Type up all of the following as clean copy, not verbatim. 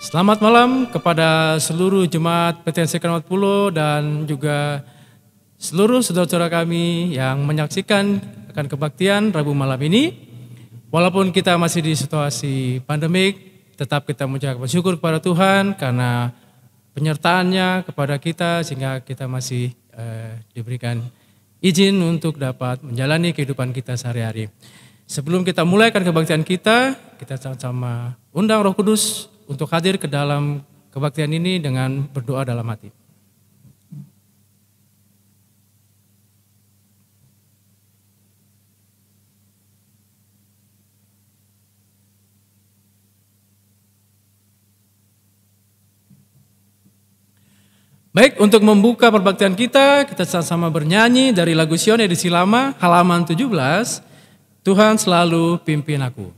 Selamat malam kepada seluruh jemaat PTNC Keramat Pulo dan juga seluruh saudara-saudara kami yang menyaksikan akan kebaktian Rabu malam ini. Walaupun kita masih di situasi pandemik, tetap kita mengucapkan bersyukur kepada Tuhan karena penyertaannya kepada kita sehingga kita masih diberikan izin untuk dapat menjalani kehidupan kita sehari-hari. Sebelum kita mulaikan kebaktian kita sama-sama undang Roh Kudus untuk hadir ke dalam kebaktian ini dengan berdoa dalam hati. Baik, untuk membuka perbaktian kita sama-sama bernyanyi dari lagu Sion edisi lama, halaman 17, Tuhan selalu pimpin aku.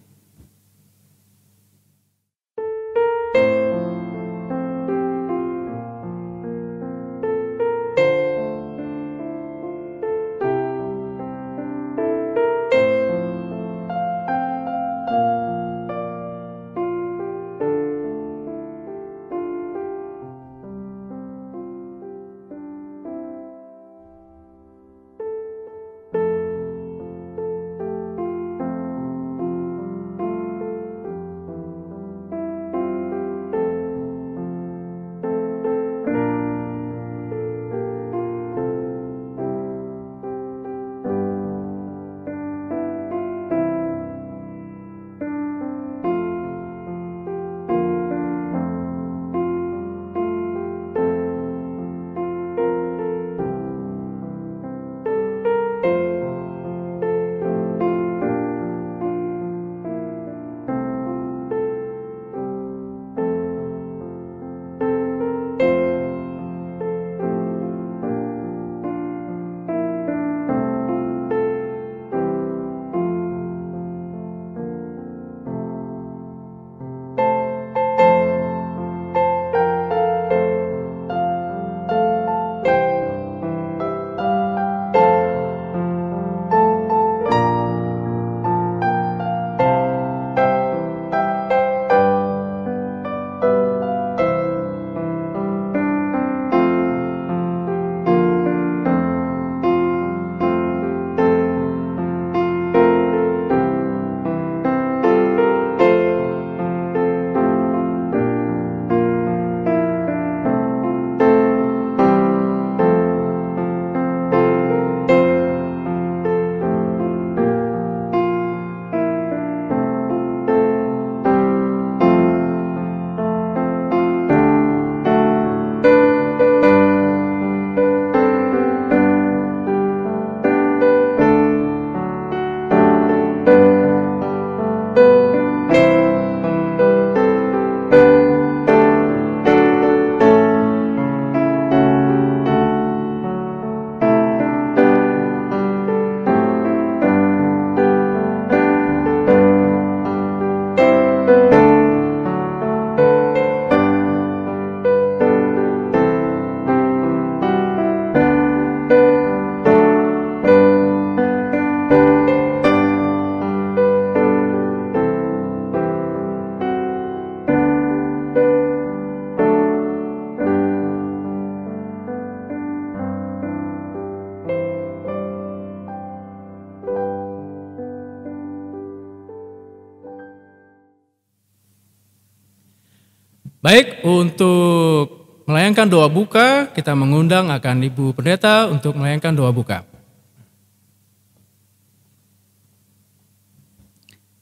Baik, untuk melayangkan doa buka, kita mengundang akan Ibu Pendeta untuk melayangkan doa buka.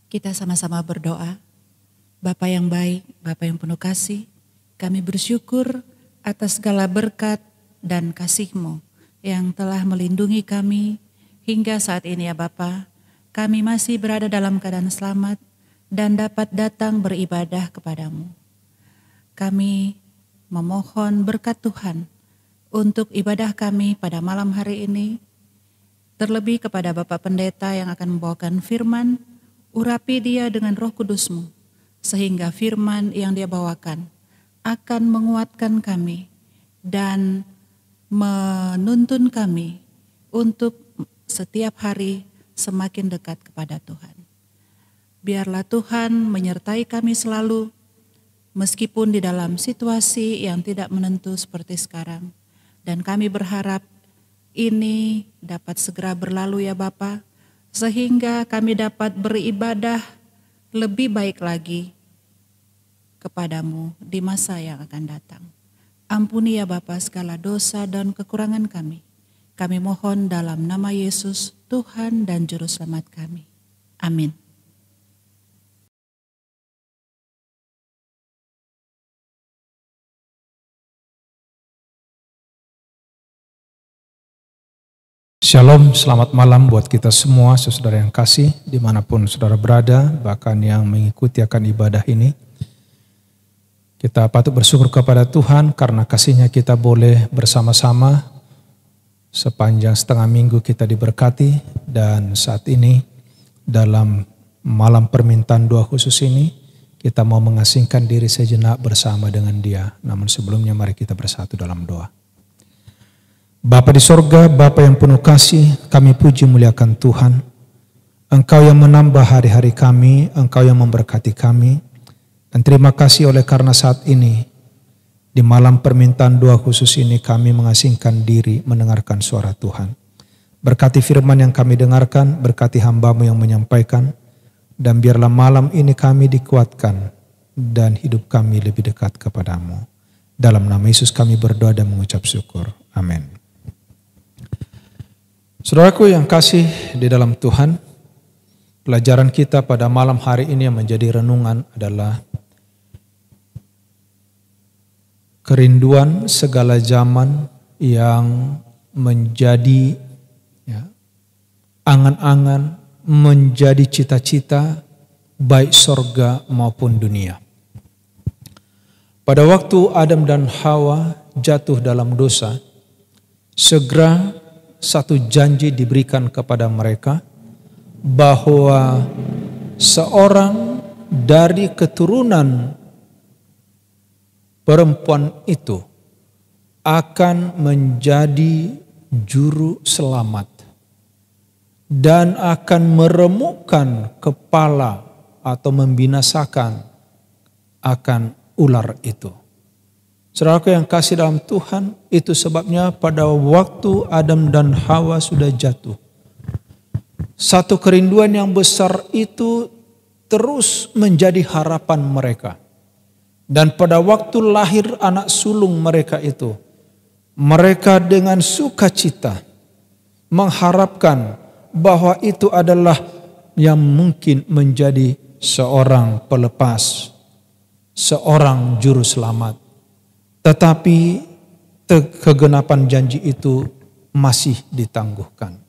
Kita sama-sama berdoa. Bapa yang baik, Bapa yang penuh kasih, kami bersyukur atas segala berkat dan kasih-Mu yang telah melindungi kami hingga saat ini ya Bapa. Kami masih berada dalam keadaan selamat dan dapat datang beribadah kepadamu. Kami memohon berkat Tuhan untuk ibadah kami pada malam hari ini, terlebih kepada Bapak Pendeta yang akan membawakan firman, urapi dia dengan Roh Kudus-Mu, sehingga firman yang dia bawakan akan menguatkan kami dan menuntun kami untuk setiap hari semakin dekat kepada Tuhan. Biarlah Tuhan menyertai kami selalu, meskipun di dalam situasi yang tidak menentu seperti sekarang. Dan kami berharap ini dapat segera berlalu ya Bapa, sehingga kami dapat beribadah lebih baik lagi kepadamu di masa yang akan datang. Ampuni ya Bapa segala dosa dan kekurangan kami. Kami mohon dalam nama Yesus, Tuhan dan Juru Selamat kami. Amin. Shalom, selamat malam buat kita semua, saudara yang kasih, dimanapun saudara berada, bahkan yang mengikuti akan ibadah ini. Kita patut bersyukur kepada Tuhan karena kasih-Nya kita boleh bersama-sama sepanjang setengah minggu kita diberkati, dan saat ini dalam malam permintaan doa khusus ini kita mau mengasingkan diri sejenak bersama dengan Dia. Namun sebelumnya mari kita bersatu dalam doa. Bapa di sorga, Bapa yang penuh kasih, kami puji muliakan Tuhan. Engkau yang menambah hari-hari kami, Engkau yang memberkati kami. Dan terima kasih oleh karena saat ini, di malam permintaan doa khusus ini kami mengasingkan diri mendengarkan suara Tuhan. Berkati firman yang kami dengarkan, berkati hamba-Mu yang menyampaikan, dan biarlah malam ini kami dikuatkan dan hidup kami lebih dekat kepadamu. Dalam nama Yesus kami berdoa dan mengucap syukur. Amin. Saudaraku yang kasih di dalam Tuhan, pelajaran kita pada malam hari ini yang menjadi renungan adalah kerinduan segala zaman yang menjadi angan-angan, menjadi cita-cita baik sorga maupun dunia. Pada waktu Adam dan Hawa jatuh dalam dosa, segera satu janji diberikan kepada mereka bahwa seorang dari keturunan perempuan itu akan menjadi juru selamat dan akan meremukkan kepala atau membinasakan akan ular itu. Saudaraku yang kasih dalam Tuhan, itu sebabnya pada waktu Adam dan Hawa sudah jatuh, satu kerinduan yang besar itu terus menjadi harapan mereka. Dan pada waktu lahir anak sulung mereka itu, mereka dengan sukacita mengharapkan bahwa itu adalah yang mungkin menjadi seorang pelepas, seorang juru selamat. Tetapi kegenapan janji itu masih ditangguhkan.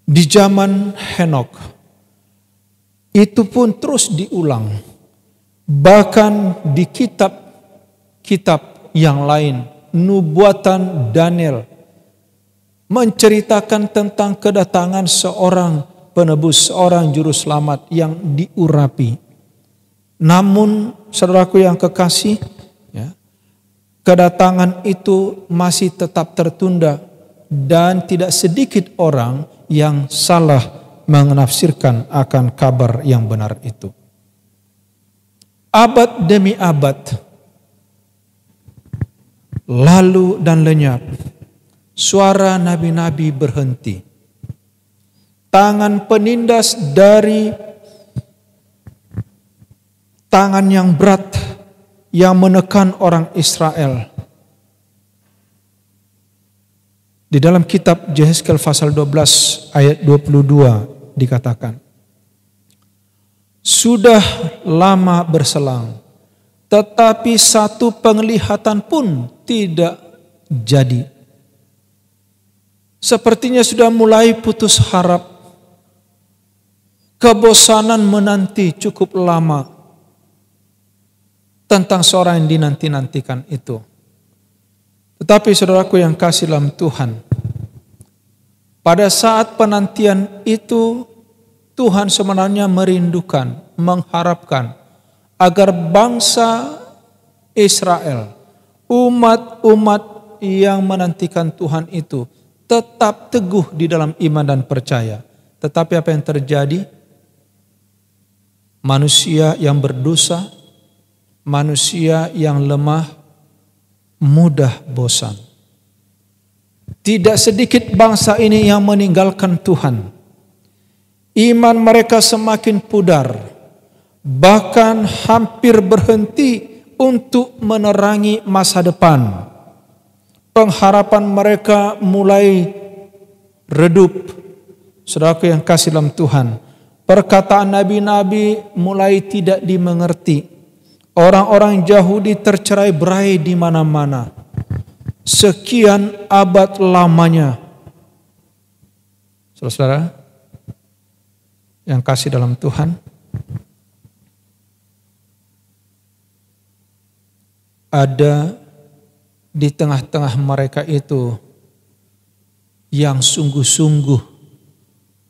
Di zaman Henokh, itu pun terus diulang. Bahkan di kitab-kitab yang lain, nubuatan Daniel menceritakan tentang kedatangan seorang penebus, seorang juru selamat yang diurapi. Namun saudaraku yang kekasih, kedatangan itu masih tetap tertunda dan tidak sedikit orang yang salah menafsirkan akan kabar yang benar itu. Abad demi abad lalu dan lenyap, suara nabi-nabi berhenti. Tangan penindas dari tangan yang berat yang menekan orang Israel. Di dalam kitab Yehezkel pasal 12 ayat 22 dikatakan, sudah lama berselang, tetapi satu penglihatan pun tidak jadi. Sepertinya sudah mulai putus harap. Kebosanan menanti cukup lama tentang seorang yang dinanti-nantikan itu. Tetapi saudaraku yang kasih dalam Tuhan, pada saat penantian itu Tuhan sebenarnya merindukan, mengharapkan agar bangsa Israel, umat-umat yang menantikan Tuhan itu tetap teguh di dalam iman dan percaya. Tetapi apa yang terjadi? manusia yang berdosa, manusia yang lemah, mudah bosan. Tidak sedikit bangsa ini yang meninggalkan Tuhan. Iman mereka semakin pudar, bahkan hampir berhenti untuk menerangi masa depan. Pengharapan mereka mulai redup. Saudaraku yang kasih dalam Tuhan, perkataan nabi-nabi mulai tidak dimengerti. Orang-orang Yahudi tercerai-berai di mana-mana. Sekian abad lamanya. Saudara-saudara yang kasih dalam Tuhan, ada di tengah-tengah mereka itu yang sungguh-sungguh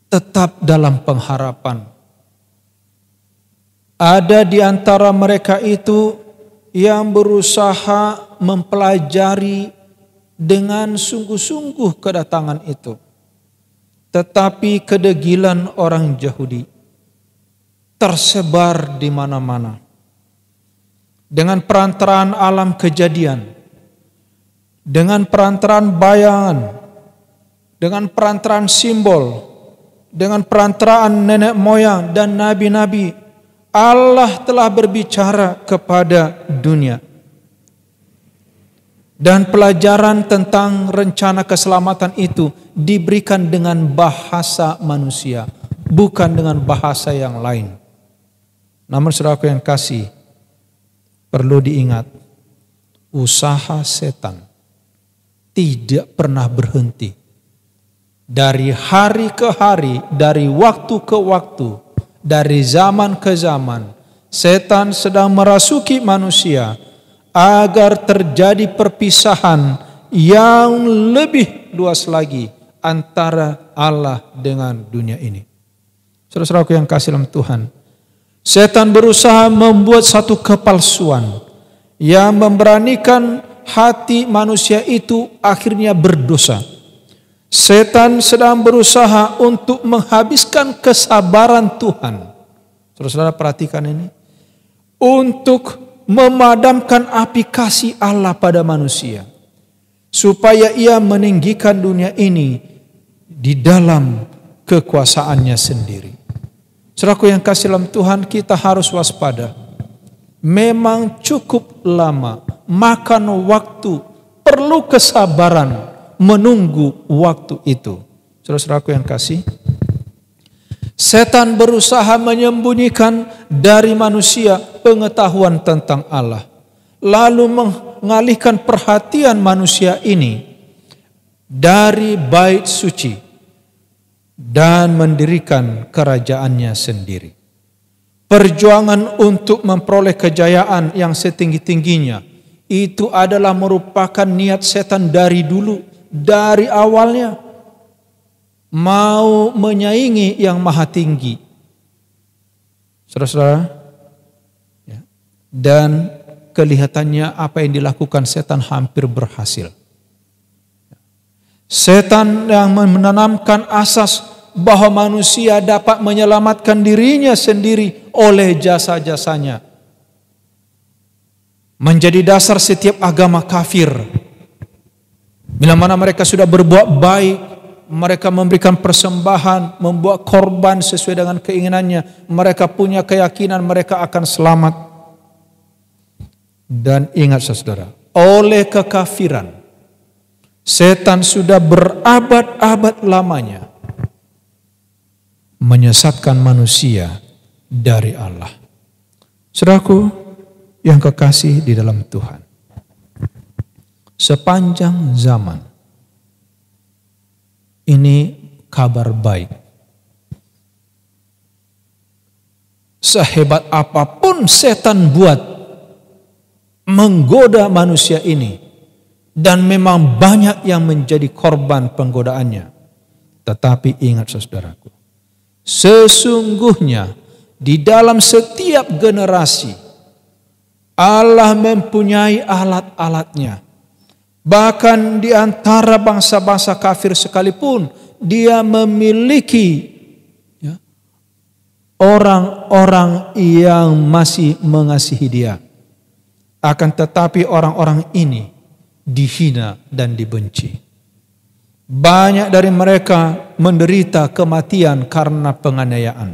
tetap dalam pengharapan. Ada di antara mereka itu yang berusaha mempelajari dengan sungguh-sungguh kedatangan itu. Tetapi kedegilan orang Yahudi tersebar di mana-mana. Dengan perantaraan alam kejadian, dengan perantaraan bayangan, dengan perantaraan simbol, dengan perantaraan nenek moyang dan nabi-nabi, Allah telah berbicara kepada dunia. Dan pelajaran tentang rencana keselamatan itu diberikan dengan bahasa manusia, bukan dengan bahasa yang lain. Namun saudaraku yang kasih, perlu diingat, usaha setan tidak pernah berhenti. Dari hari ke hari, dari waktu ke waktu, dari zaman ke zaman, setan sedang merasuki manusia agar terjadi perpisahan yang lebih luas lagi antara Allah dengan dunia ini. Saudara-saudaraku yang kasih dalam Tuhan, setan berusaha membuat satu kepalsuan yang memberanikan hati manusia itu akhirnya berdosa. Setan sedang berusaha untuk menghabiskan kesabaran Tuhan. Saudara-saudara perhatikan ini. Untuk memadamkan api kasih Allah pada manusia. Supaya ia meninggikan dunia ini di dalam kekuasaannya sendiri. Saudaraku yang kasih dalam Tuhan, kita harus waspada. Memang cukup lama, makan waktu, perlu kesabaran menunggu waktu itu. Saudara-saudaraku yang kasih, setan berusaha menyembunyikan dari manusia pengetahuan tentang Allah, lalu mengalihkan perhatian manusia ini dari bait suci dan mendirikan kerajaannya sendiri. Perjuangan untuk memperoleh kejayaan yang setinggi-tingginya itu adalah merupakan niat setan dari dulu, dari awalnya. Mau menyaingi yang maha tinggi. Saudara-saudara, ya, dan kelihatannya apa yang dilakukan setan hampir berhasil. Setan yang menanamkan asas bahwa manusia dapat menyelamatkan dirinya sendiri oleh jasa-jasanya, menjadi dasar setiap agama kafir. Bila mana mereka sudah berbuat baik, mereka memberikan persembahan, membuat korban sesuai dengan keinginannya. Mereka punya keyakinan mereka akan selamat. Dan ingat saudara, oleh kekafiran, setan sudah berabad-abad lamanya menyesatkan manusia dari Allah. Saudaraku yang kekasih di dalam Tuhan, sepanjang zaman ini kabar baik. Sehebat apapun setan buat menggoda manusia ini, dan memang banyak yang menjadi korban penggodaannya. Tetapi ingat saudaraku, sesungguhnya di dalam setiap generasi Allah mempunyai alat-alatnya. Bahkan di antara bangsa-bangsa kafir sekalipun, dia memiliki orang-orang yang masih mengasihi Dia. Akan tetapi orang-orang ini dihina dan dibenci. Banyak dari mereka menderita kematian karena penganiayaan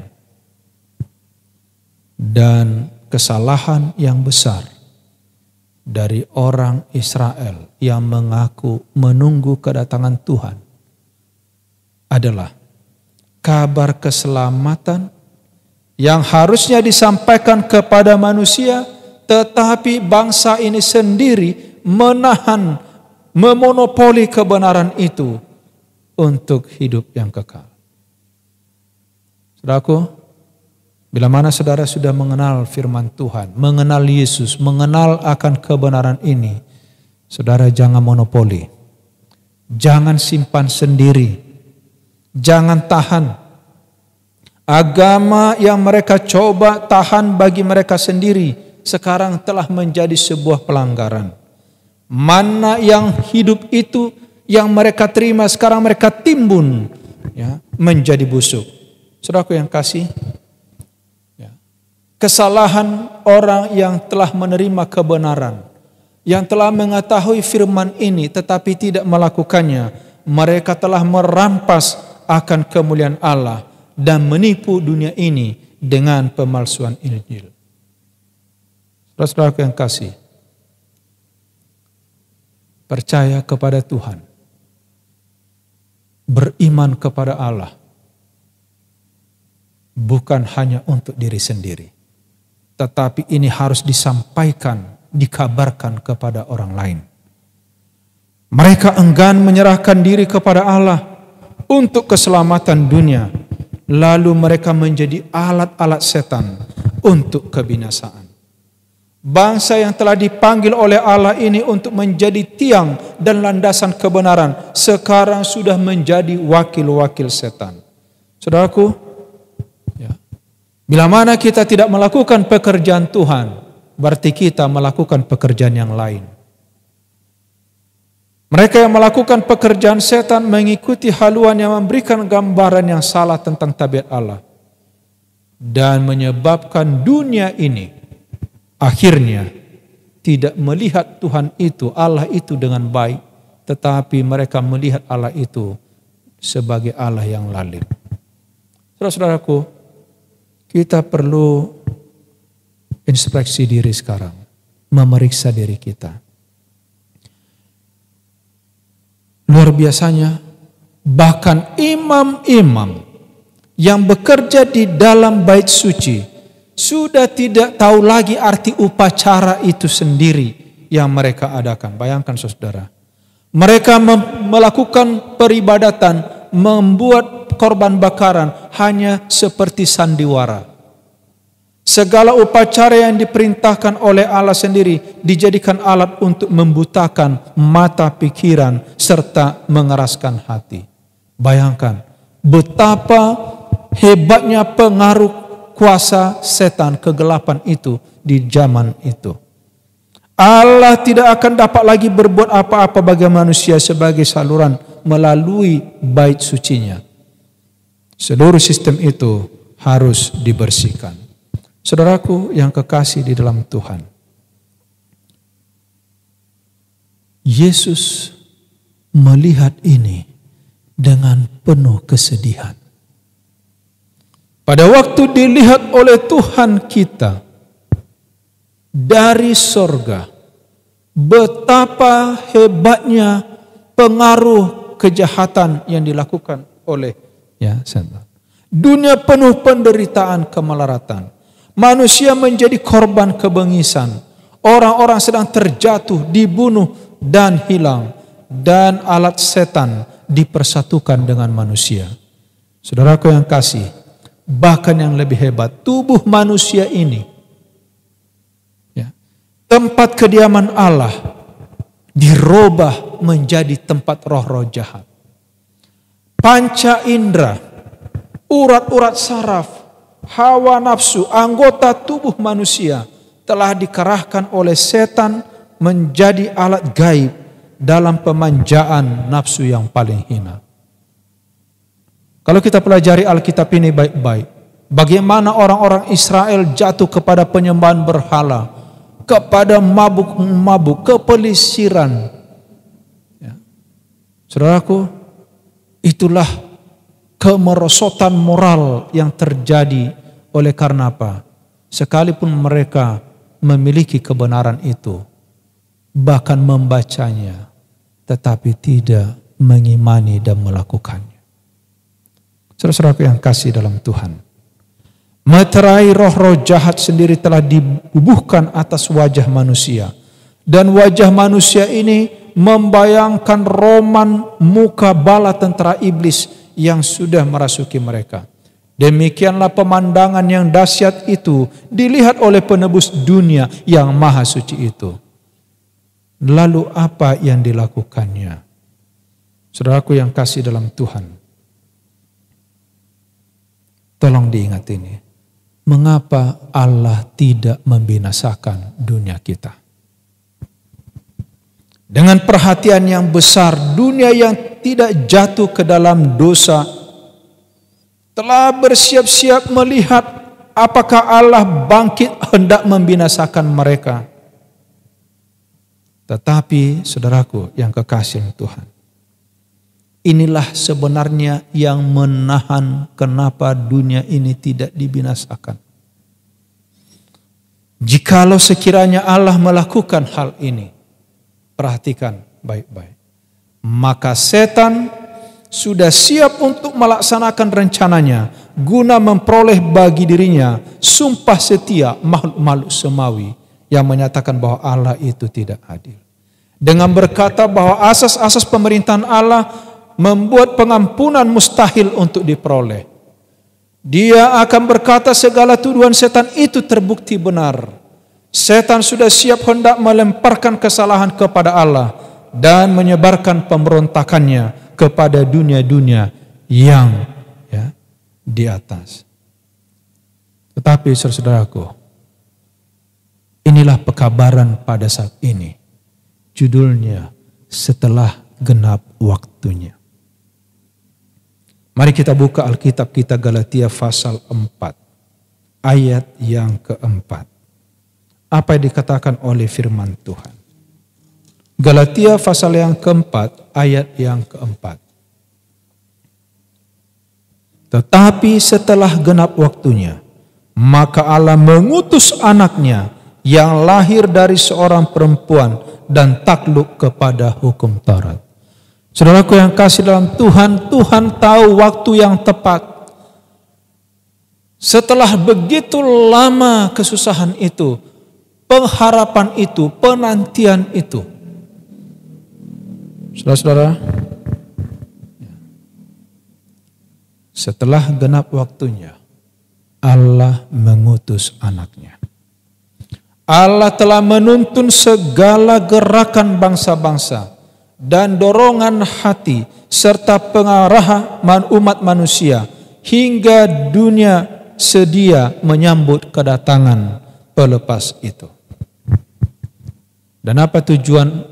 dan kesalahan yang besar dari orang Israel yang mengaku menunggu kedatangan Tuhan adalah kabar keselamatan yang harusnya disampaikan kepada manusia, tetapi bangsa ini sendiri menahan, memonopoli kebenaran itu untuk hidup yang kekal. Saudaraku, bila mana saudara sudah mengenal firman Tuhan, mengenal Yesus, mengenal akan kebenaran ini, saudara jangan monopoli. Jangan simpan sendiri. Jangan tahan. Agama yang mereka coba tahan bagi mereka sendiri, sekarang telah menjadi sebuah pelanggaran. Mana yang hidup itu yang mereka terima, sekarang mereka timbun ya, menjadi busuk. Saudaraku yang kasih, kesalahan orang yang telah menerima kebenaran, yang telah mengetahui firman ini tetapi tidak melakukannya, mereka telah merampas akan kemuliaan Allah dan menipu dunia ini dengan pemalsuan Injil. Saudara-saudara yang kasih, percaya kepada Tuhan, beriman kepada Allah, bukan hanya untuk diri sendiri, tetapi ini harus disampaikan, dikabarkan kepada orang lain. Mereka enggan menyerahkan diri kepada Allah untuk keselamatan dunia, lalu mereka menjadi alat-alat setan untuk kebinasaan. Bangsa yang telah dipanggil oleh Allah ini untuk menjadi tiang dan landasan kebenaran, sekarang sudah menjadi wakil-wakil setan. Saudaraku, bila mana kita tidak melakukan pekerjaan Tuhan, berarti kita melakukan pekerjaan yang lain. Mereka yang melakukan pekerjaan setan mengikuti haluan yang memberikan gambaran yang salah tentang tabiat Allah, dan menyebabkan dunia ini akhirnya tidak melihat Tuhan itu, Allah itu dengan baik, tetapi mereka melihat Allah itu sebagai Allah yang lalim. Saudara-saudaraku, kita perlu introspeksi diri sekarang, memeriksa diri kita. Luar biasanya, bahkan imam-imam yang bekerja di dalam bait suci sudah tidak tahu lagi arti upacara itu sendiri yang mereka adakan. Bayangkan saudara, mereka melakukan peribadatan, membuat korban bakaran hanya seperti sandiwara. Segala upacara yang diperintahkan oleh Allah sendiri dijadikan alat untuk membutakan mata pikiran serta mengeraskan hati. Bayangkan betapa hebatnya pengaruh kuasa setan kegelapan itu di zaman itu. Allah tidak akan dapat lagi berbuat apa-apa bagi manusia sebagai saluran melalui bait sucinya. Seluruh sistem itu harus dibersihkan. Saudaraku yang kekasih di dalam Tuhan, Yesus melihat ini dengan penuh kesedihan. Pada waktu dilihat oleh Tuhan kita dari sorga, betapa hebatnya pengaruh kejahatan yang dilakukan oleh setan. Dunia penuh penderitaan, kemelaratan. Manusia menjadi korban kebengisan. Orang-orang sedang terjatuh, dibunuh dan hilang. Dan alat setan dipersatukan dengan manusia. Saudaraku yang kasih, bahkan yang lebih hebat, tubuh manusia ini, tempat kediaman Allah, dirubah menjadi tempat roh-roh jahat. Panca indera, urat-urat saraf, hawa nafsu, anggota tubuh manusia telah dikerahkan oleh setan menjadi alat gaib dalam pemanjaan nafsu yang paling hina. Kalau kita pelajari Alkitab ini baik-baik, Bagaimana orang-orang Israel jatuh kepada penyembahan berhala, kepada mabuk-mabuk, kepelisiran. Ya. Saudaraku, itulah kemerosotan moral yang terjadi oleh karena apa? Sekalipun mereka memiliki kebenaran itu, bahkan membacanya, tetapi tidak mengimani dan melakukannya. Saudara-saudaraku yang kasih dalam Tuhan, meterai roh-roh jahat sendiri telah dibubuhkan atas wajah manusia. Dan wajah manusia ini membayangkan roman muka bala tentara iblis yang sudah merasuki mereka. Demikianlah pemandangan yang dahsyat itu dilihat oleh penebus dunia yang maha suci itu. Lalu apa yang dilakukannya? Saudaraku yang kasih dalam Tuhan, tolong diingat ini. Mengapa Allah tidak membinasakan dunia kita? Dengan perhatian yang besar, dunia yang tidak jatuh ke dalam dosa telah bersiap-siap melihat apakah Allah bangkit hendak membinasakan mereka. Tetapi saudaraku yang kekasih Tuhan, inilah sebenarnya yang menahan kenapa dunia ini tidak dibinasakan. Jikalau sekiranya Allah melakukan hal ini, perhatikan baik-baik, maka setan sudah siap untuk melaksanakan rencananya guna memperoleh bagi dirinya sumpah setia makhluk-makhluk semawi yang menyatakan bahwa Allah itu tidak adil. Dengan berkata bahwa asas-asas pemerintahan Allah membuat pengampunan mustahil untuk diperoleh. Dia akan berkata segala tuduhan setan itu terbukti benar. Setan sudah siap hendak melemparkan kesalahan kepada Allah dan menyebarkan pemberontakannya kepada dunia-dunia yang di atas. Tetapi saudaraku, inilah pekabaran pada saat ini. Judulnya setelah genap waktunya. Mari kita buka Alkitab kita Galatia pasal 4 ayat yang keempat. Apa yang dikatakan oleh firman Tuhan? Galatia pasal yang keempat ayat yang keempat. Tetapi setelah genap waktunya, maka Allah mengutus anaknya yang lahir dari seorang perempuan dan takluk kepada hukum Taurat. Saudaraku yang kasih dalam Tuhan, Tuhan tahu waktu yang tepat. Setelah begitu lama kesusahan itu, pengharapan itu, penantian itu. Saudara-saudara, setelah genap waktunya, Allah mengutus anaknya. Allah telah menuntun segala gerakan bangsa-bangsa dan dorongan hati serta pengarahan umat manusia hingga dunia sedia menyambut kedatangan pelepas itu. Dan apa tujuan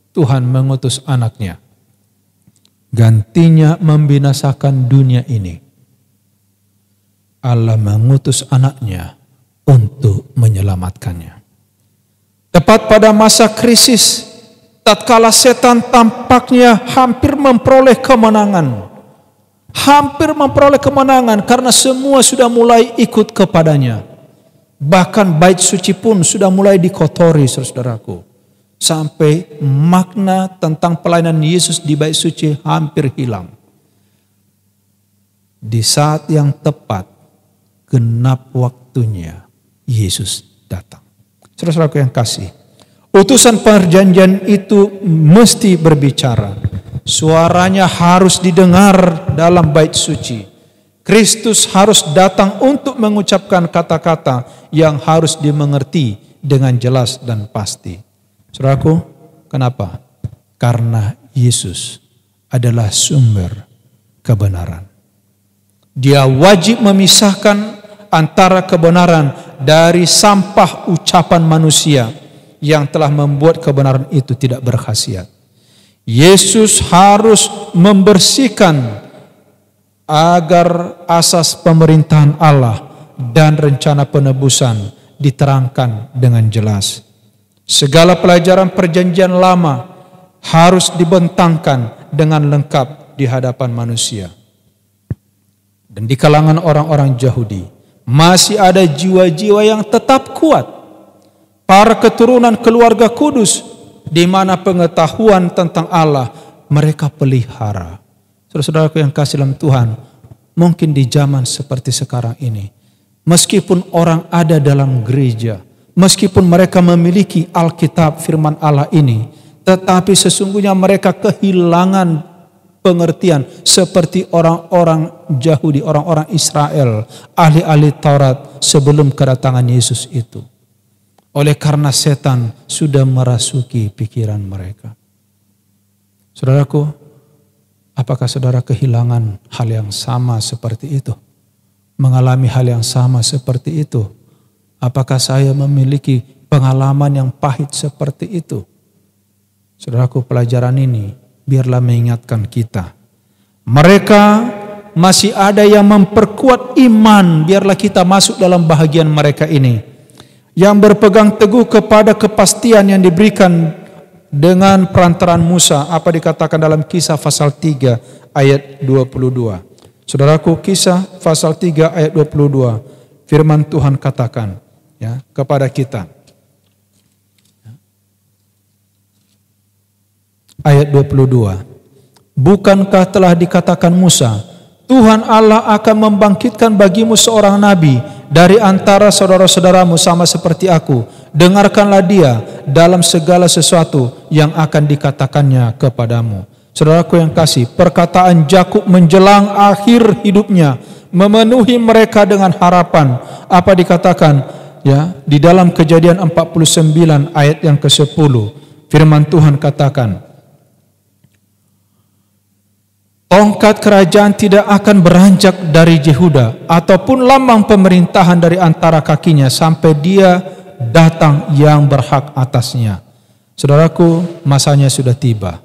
Tuhan mengutus anaknya? Gantinya membinasakan dunia ini. Allah mengutus anaknya untuk menyelamatkannya. Tepat pada masa krisis, tatkala setan tampaknya hampir memperoleh kemenangan. Karena semua sudah mulai ikut kepadanya. Bahkan bait suci pun sudah mulai dikotori, saudaraku. Sampai makna tentang pelayanan Yesus di bait suci hampir hilang. Di saat yang tepat, genap waktunya, Yesus datang. Saudara-saudaraku yang kasih, utusan perjanjian itu mesti berbicara. Suaranya harus didengar dalam bait suci. Kristus harus datang untuk mengucapkan kata-kata yang harus dimengerti dengan jelas dan pasti. Saudaraku, kenapa? Karena Yesus adalah sumber kebenaran. Dia wajib memisahkan antara kebenaran dari sampah ucapan manusia yang telah membuat kebenaran itu tidak berkhasiat. Yesus harus membersihkan agar asas pemerintahan Allah dan rencana penebusan diterangkan dengan jelas. Segala pelajaran perjanjian lama harus dibentangkan dengan lengkap di hadapan manusia. Dan di kalangan orang-orang Yahudi masih ada jiwa-jiwa yang tetap kuat, para keturunan keluarga kudus, di mana pengetahuan tentang Allah mereka pelihara. Saudara-saudaraku yang kasih dalam Tuhan, mungkin di zaman seperti sekarang ini, meskipun orang ada dalam gereja, meskipun mereka memiliki Alkitab firman Allah ini, tetapi sesungguhnya mereka kehilangan pengertian seperti orang-orang Yahudi, orang-orang Israel, ahli-ahli Taurat sebelum kedatangan Yesus itu. Oleh karena setan sudah merasuki pikiran mereka. Saudaraku, apakah saudara kehilangan hal yang sama seperti itu? Mengalami hal yang sama seperti itu? Apakah saya memiliki pengalaman yang pahit seperti itu? Saudaraku, pelajaran ini biarlah mengingatkan kita. Mereka masih ada yang memperkuat iman, biarlah kita masuk dalam bahagian mereka ini. Yang berpegang teguh kepada kepastian yang diberikan dengan perantaraan Musa, apa dikatakan dalam Kisah pasal 3 ayat 22. Saudaraku, Kisah pasal 3 ayat 22, firman Tuhan katakan ya kepada kita. Ayat 22. Bukankah telah dikatakan Musa, Tuhan Allah akan membangkitkan bagimu seorang nabi dari antara saudara-saudaramu sama seperti aku. Dengarkanlah dia dalam segala sesuatu yang akan dikatakannya kepadamu. Saudaraku yang kasih, perkataan Yakub menjelang akhir hidupnya memenuhi mereka dengan harapan. Apa dikatakan ya di dalam Kejadian 49 ayat yang ke-10. Firman Tuhan katakan, tongkat kerajaan tidak akan beranjak dari Yehuda ataupun lambang pemerintahan dari antara kakinya sampai dia datang yang berhak atasnya. Saudaraku, masanya sudah tiba.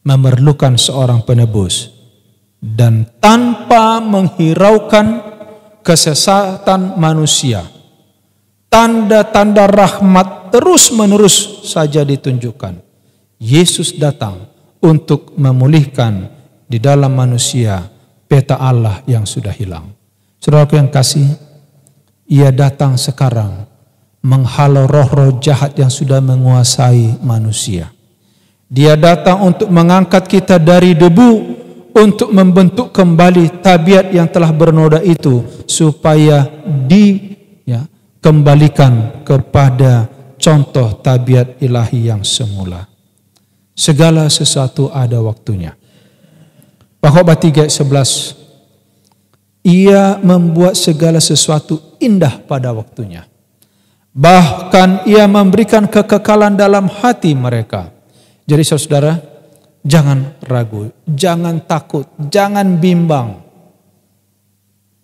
Memerlukan seorang penebus. Dan tanpa menghiraukan kesesatan manusia, tanda-tanda rahmat terus-menerus saja ditunjukkan. Yesus datang untuk memulihkan di dalam manusia peta Allah yang sudah hilang. Saudaraku yang kasih, ia datang sekarang menghalau roh-roh jahat yang sudah menguasai manusia. Dia datang untuk mengangkat kita dari debu, untuk membentuk kembali tabiat yang telah bernoda itu, supaya dikembalikan kepada contoh tabiat ilahi yang semula. Segala sesuatu ada waktunya. Khotbah 3 ayat 11. Ia membuat segala sesuatu indah pada waktunya. Bahkan ia memberikan kekekalan dalam hati mereka. Jadi saudara, jangan ragu, jangan takut, jangan bimbang.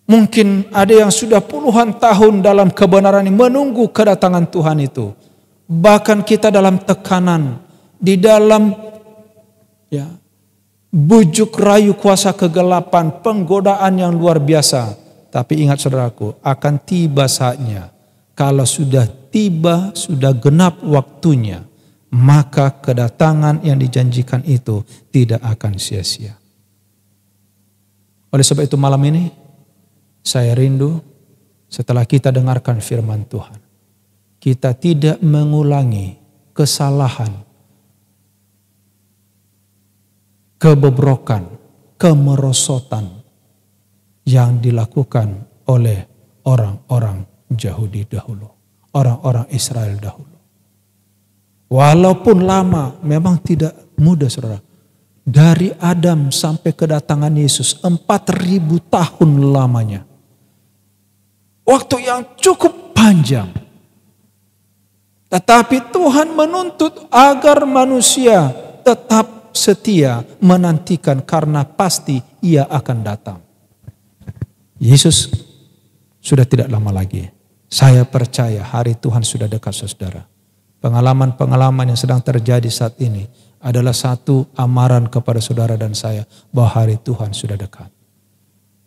Mungkin ada yang sudah puluhan tahun dalam kebenaran ini menunggu kedatangan Tuhan itu. Bahkan kita dalam tekanan, di dalam bujuk rayu kuasa kegelapan, penggodaan yang luar biasa. Tapi ingat saudaraku, akan tiba saatnya. Kalau sudah tiba, sudah genap waktunya, maka kedatangan yang dijanjikan itu tidak akan sia-sia. Oleh sebab itu malam ini, saya rindu setelah kita dengarkan firman Tuhan, kita tidak mengulangi kesalahan, kebobrokan, kemerosotan yang dilakukan oleh orang-orang Yahudi dahulu, orang-orang Israel dahulu. Walaupun lama, memang tidak mudah saudara. Dari Adam sampai kedatangan Yesus 4.000 tahun lamanya. Waktu yang cukup panjang. Tetapi Tuhan menuntut agar manusia tetap setia menantikan karena pasti ia akan datang. Yesus sudah tidak lama lagi. Saya percaya hari Tuhan sudah dekat saudara. Pengalaman-pengalaman yang sedang terjadi saat ini adalah satu amaran kepada saudara dan saya bahwa hari Tuhan sudah dekat.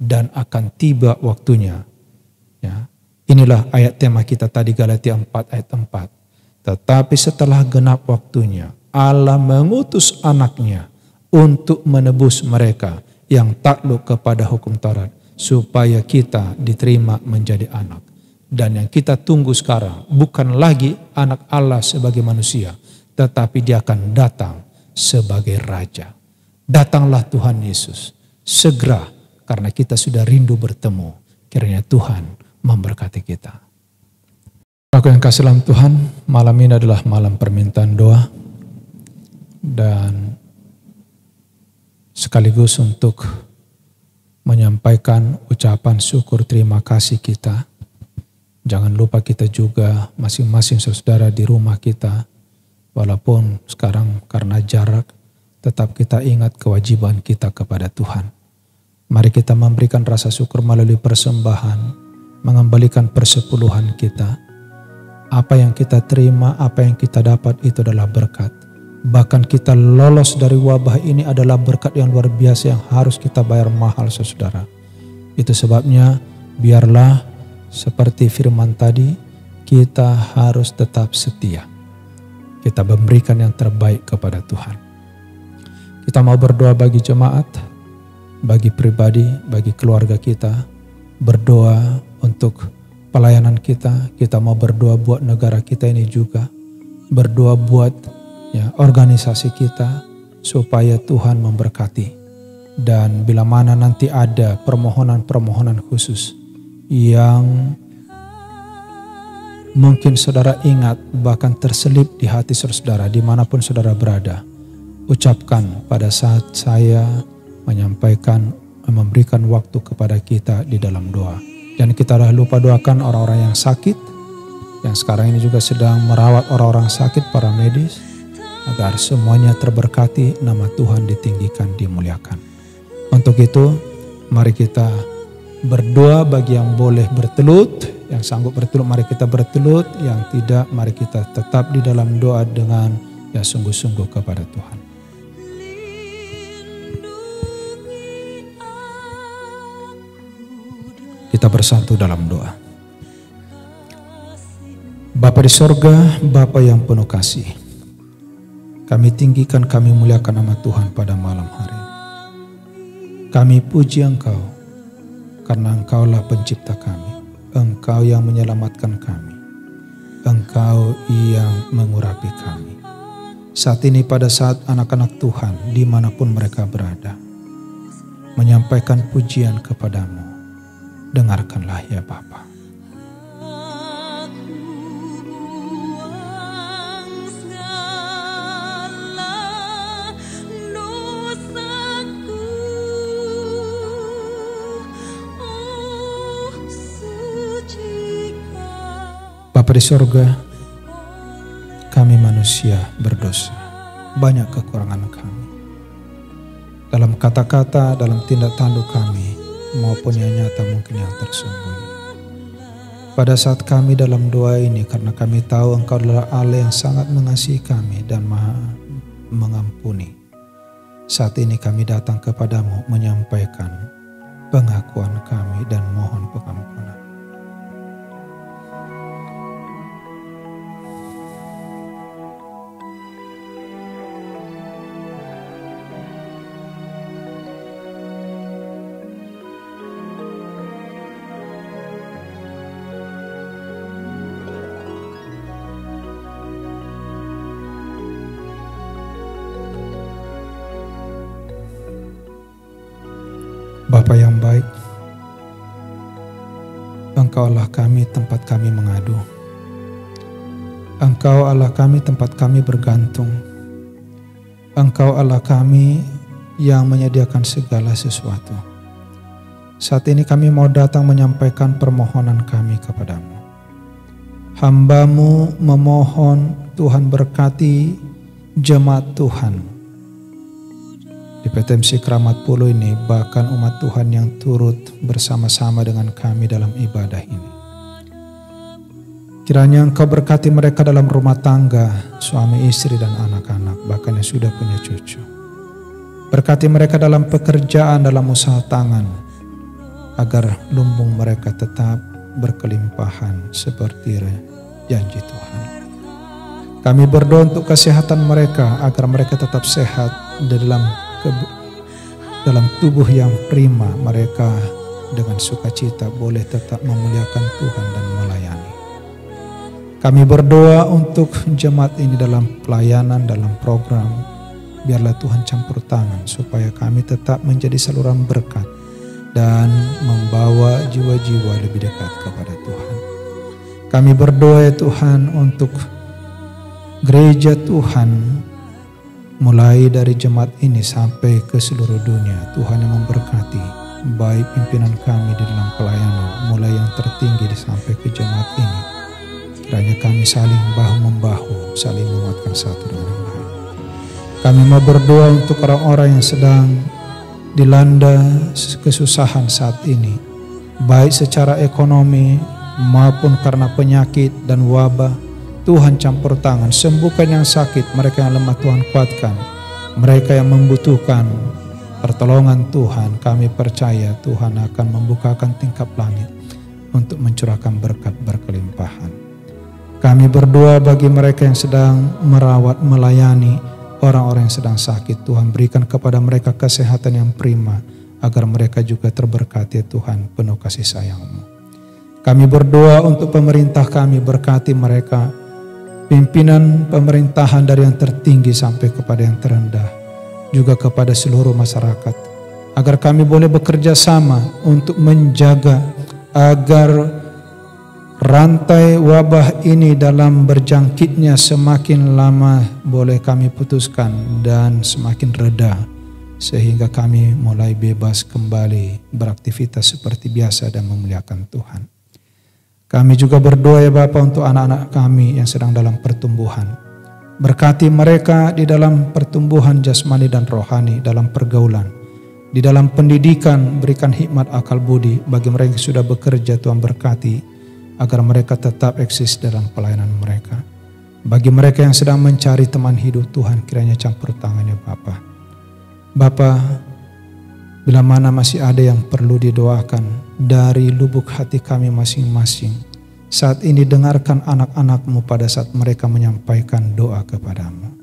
dan akan tiba waktunya. Ya, inilah ayat tema kita tadi, Galatia 4 ayat 4. Tetapi setelah genap waktunya, Allah mengutus anaknya untuk menebus mereka yang takluk kepada hukum Taurat, supaya kita diterima menjadi anak. Dan yang kita tunggu sekarang bukan lagi anak Allah sebagai manusia, tetapi dia akan datang sebagai Raja. Datanglah Tuhan Yesus segera, karena kita sudah rindu bertemu. Kiranya Tuhan memberkati kita. Aku yang kasih dalam Tuhan, malam ini adalah malam permintaan doa. Dan sekaligus untuk menyampaikan ucapan syukur terima kasih kita. Jangan lupa kita juga masing-masing saudara di rumah kita, walaupun sekarang karena jarak, tetap kita ingat kewajiban kita kepada Tuhan. Mari kita memberikan rasa syukur melalui persembahan, mengembalikan persepuluhan kita. Apa yang kita terima, apa yang kita dapat itu adalah berkat. Bahkan kita lolos dari wabah ini adalah berkat yang luar biasa yang harus kita bayar mahal, saudara. Itu sebabnya biarlah seperti firman tadi, kita harus tetap setia. Kita memberikan yang terbaik kepada Tuhan. Kita mau berdoa bagi jemaat, bagi pribadi, bagi keluarga kita. Berdoa untuk pelayanan kita. Kita mau berdoa buat negara kita ini juga. Berdoa buat organisasi kita, supaya Tuhan memberkati. Dan bila mana nanti ada permohonan-permohonan khusus yang mungkin saudara ingat, bahkan terselip di hati saudara dimanapun saudara berada, ucapkan pada saat saya menyampaikan, memberikan waktu kepada kita di dalam doa. Dan kita dah lupa doakan orang-orang yang sakit, yang sekarang ini juga sedang merawat orang-orang sakit, para medis, agar semuanya terberkati, nama Tuhan ditinggikan, dimuliakan. Untuk itu, mari kita berdoa bagi yang boleh bertelut, yang sanggup bertelut mari kita bertelut, yang tidak mari kita tetap di dalam doa dengan sungguh-sungguh kepada Tuhan. Kita bersatu dalam doa. Bapa di sorga, Bapa yang penuh kasih, kami tinggikan, kami muliakan nama Tuhan pada malam hari. Kami puji Engkau, karena Engkaulah pencipta kami. Engkau yang menyelamatkan kami. Engkau yang mengurapi kami. Saat ini pada saat anak-anak Tuhan dimanapun mereka berada menyampaikan pujian kepadamu, dengarkanlah ya Bapa. Bapa di sorga, kami manusia berdosa, banyak kekurangan kami. Dalam kata-kata, dalam tindak tanduk kami, maupun yang nyata mungkin yang tersembunyi. Pada saat kami dalam doa ini, karena kami tahu Engkau adalah Allah yang sangat mengasihi kami dan Maha mengampuni. Saat ini kami datang kepadamu menyampaikan pengakuan kami dan mohon pengampunan. Bapa yang baik, Engkau Allah kami, tempat kami mengadu. Engkau Allah kami, tempat kami bergantung. Engkau Allah kami yang menyediakan segala sesuatu. Saat ini kami mau datang menyampaikan permohonan kami kepadamu. Hamba-Mu memohon Tuhan berkati jemaat Tuhan di PTMC Keramat Pulau ini, bahkan umat Tuhan yang turut bersama-sama dengan kami dalam ibadah ini. Kiranya Engkau berkati mereka dalam rumah tangga, suami istri dan anak-anak, bahkan yang sudah punya cucu. Berkati mereka dalam pekerjaan, dalam usaha tangan. agar lumbung mereka tetap berkelimpahan seperti janji Tuhan. Kami berdoa untuk kesehatan mereka agar mereka tetap sehat dalam tubuh yang prima, mereka dengan sukacita boleh tetap memuliakan Tuhan dan melayani. Kami berdoa untuk jemaat ini dalam pelayanan, dalam program. Biarlah Tuhan campur tangan supaya kami tetap menjadi saluran berkat dan membawa jiwa-jiwa lebih dekat kepada Tuhan. Kami berdoa ya Tuhan untuk gereja Tuhan, mulai dari jemaat ini sampai ke seluruh dunia. Tuhan yang memberkati baik pimpinan kami di dalam pelayanan, mulai yang tertinggi sampai ke jemaat ini. Kiranya kami saling bahu-membahu, saling menguatkan satu dengan yang lain. Kami mau berdoa untuk orang-orang yang sedang dilanda kesusahan saat ini, baik secara ekonomi maupun karena penyakit dan wabah. Tuhan campur tangan, sembuhkan yang sakit, mereka yang lemah Tuhan kuatkan, mereka yang membutuhkan pertolongan Tuhan. Kami percaya Tuhan akan membukakan tingkap langit untuk mencurahkan berkat berkelimpahan. Kami berdoa bagi mereka yang sedang merawat, melayani orang-orang yang sedang sakit. Tuhan berikan kepada mereka kesehatan yang prima, agar mereka juga terberkati Tuhan, penuh kasih sayang-Mu. Kami berdoa untuk pemerintah kami, berkati mereka, pimpinan pemerintahan dari yang tertinggi sampai kepada yang terendah, juga kepada seluruh masyarakat, agar kami boleh bekerja sama untuk menjaga agar rantai wabah ini dalam berjangkitnya semakin lama boleh kami putuskan dan semakin reda, sehingga kami mulai bebas kembali beraktivitas seperti biasa dan memuliakan Tuhan. Kami juga berdoa ya Bapa untuk anak-anak kami yang sedang dalam pertumbuhan. Berkati mereka di dalam pertumbuhan jasmani dan rohani, dalam pergaulan, di dalam pendidikan. Berikan hikmat akal budi bagi mereka yang sudah bekerja. Tuhan berkati agar mereka tetap eksis dalam pelayanan mereka. Bagi mereka yang sedang mencari teman hidup, Tuhan kiranya campur tangannya Bapa. Bapa, bila mana masih ada yang perlu didoakan dari lubuk hati kami masing-masing, saat ini dengarkan anak-anak-Mu pada saat mereka menyampaikan doa kepada-Mu.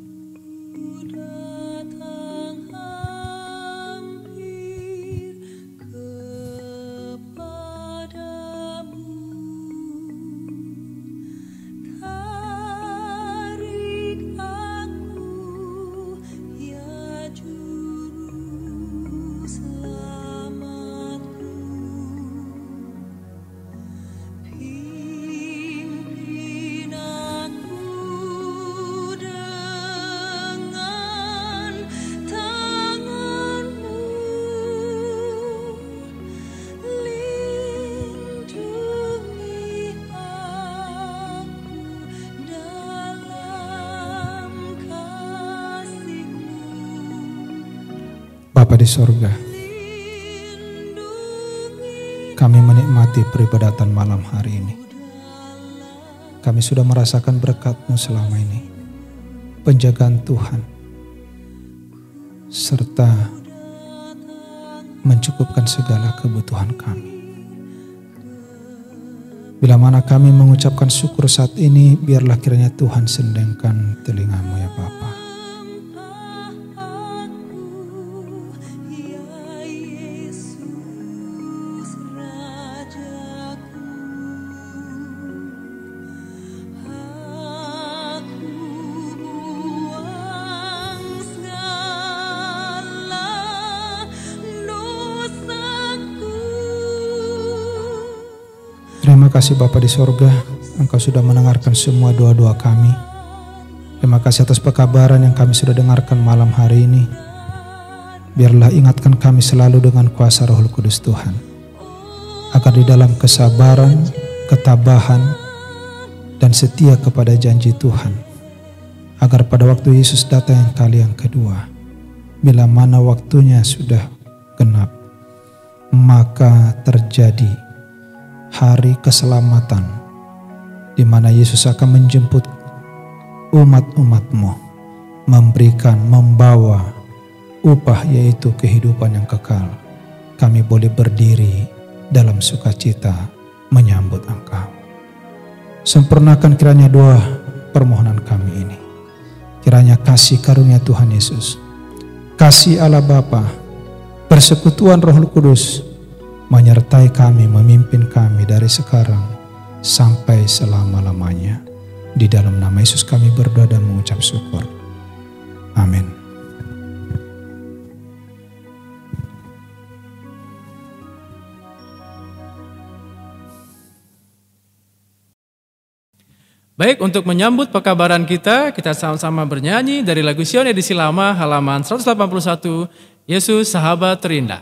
Bapa di sorga, kami menikmati peribadatan malam hari ini. Kami sudah merasakan berkat-Mu selama ini, penjagaan Tuhan, serta mencukupkan segala kebutuhan kami. Bila mana kami mengucapkan syukur saat ini, biarlah kiranya Tuhan sendengkan telinga-Mu ya Bapa. Terima kasih Bapa di sorga, Engkau sudah mendengarkan semua doa-doa kami. Terima kasih atas pekabaran yang kami sudah dengarkan malam hari ini. Biarlah ingatkan kami selalu dengan kuasa Roh Kudus Tuhan, agar di dalam kesabaran, ketabahan, dan setia kepada janji Tuhan, agar pada waktu Yesus datang yang kali yang kedua, bila mana waktunya sudah genap, maka terjadi hari keselamatan, di mana Yesus akan menjemput umat-umat-Mu, membawa upah, yaitu kehidupan yang kekal. Kami boleh berdiri dalam sukacita menyambut Engkau. Sempurnakan kiranya doa permohonan kami ini. Kiranya kasih karunia Tuhan Yesus, kasih Allah Bapa, persekutuan Roh Kudus menyertai kami, memimpin kami dari sekarang sampai selama-lamanya. Di dalam nama Yesus kami berdoa dan mengucap syukur. Amin. Baik, untuk menyambut pekabaran kita sama-sama bernyanyi dari lagu Sion edisi lama halaman 181, Yesus Sahabat Terindah.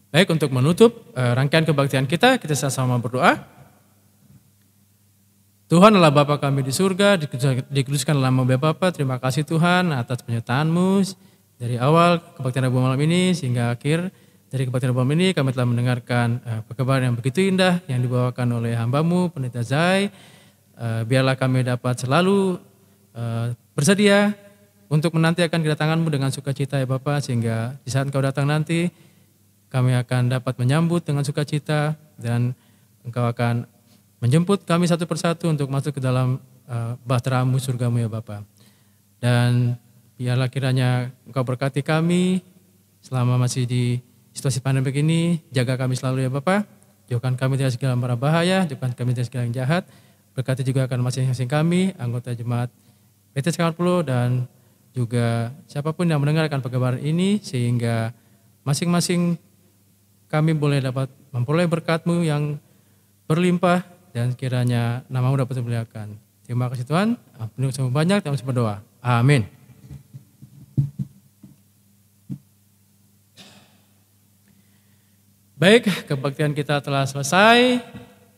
Baik, untuk menutup rangkaian kebaktian kita sama-sama berdoa. Tuhan adalah Bapa kami di surga, dikuduskan nama Bapa. Terima kasih Tuhan atas penyertaan-Mu dari awal kebaktian Rabu malam ini sehingga akhir dari kebaktian Rabu malam ini. Kami telah mendengarkan pekabaran yang begitu indah yang dibawakan oleh hamba-Mu, Pendeta Zai. Biarlah kami dapat selalu bersedia untuk menanti akan kedatangan-Mu dengan sukacita ya Bapa, sehingga di saat Engkau datang nanti kami akan dapat menyambut dengan sukacita dan Engkau akan menjemput kami satu persatu untuk masuk ke dalam bahtera-Mu, surga-Mu ya Bapa. Dan biarlah kiranya Engkau berkati kami selama masih di situasi pandemi ini, jaga kami selalu ya Bapa. Jauhkan kami dari segala mara bahaya, jauhkan kami dari segala yang jahat. Berkati juga akan masing-masing kami, anggota jemaat PTS 40 dan juga siapapun yang mendengarkan perkabaran ini, sehingga masing-masing kami boleh dapat memperoleh berkat-Mu yang berlimpah dan kiranya nama-Mu dapat dimuliakan. Terima kasih Tuhan, ampuni semua banyak, kami berdoa. Amin. Baik, kebaktian kita telah selesai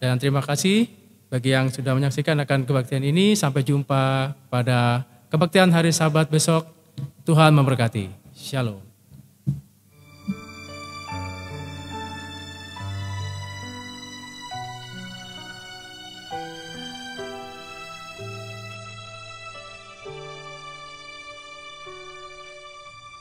dan terima kasih bagi yang sudah menyaksikan akan kebaktian ini. Sampai jumpa pada kebaktian hari Sabat besok. Tuhan memberkati. Shalom.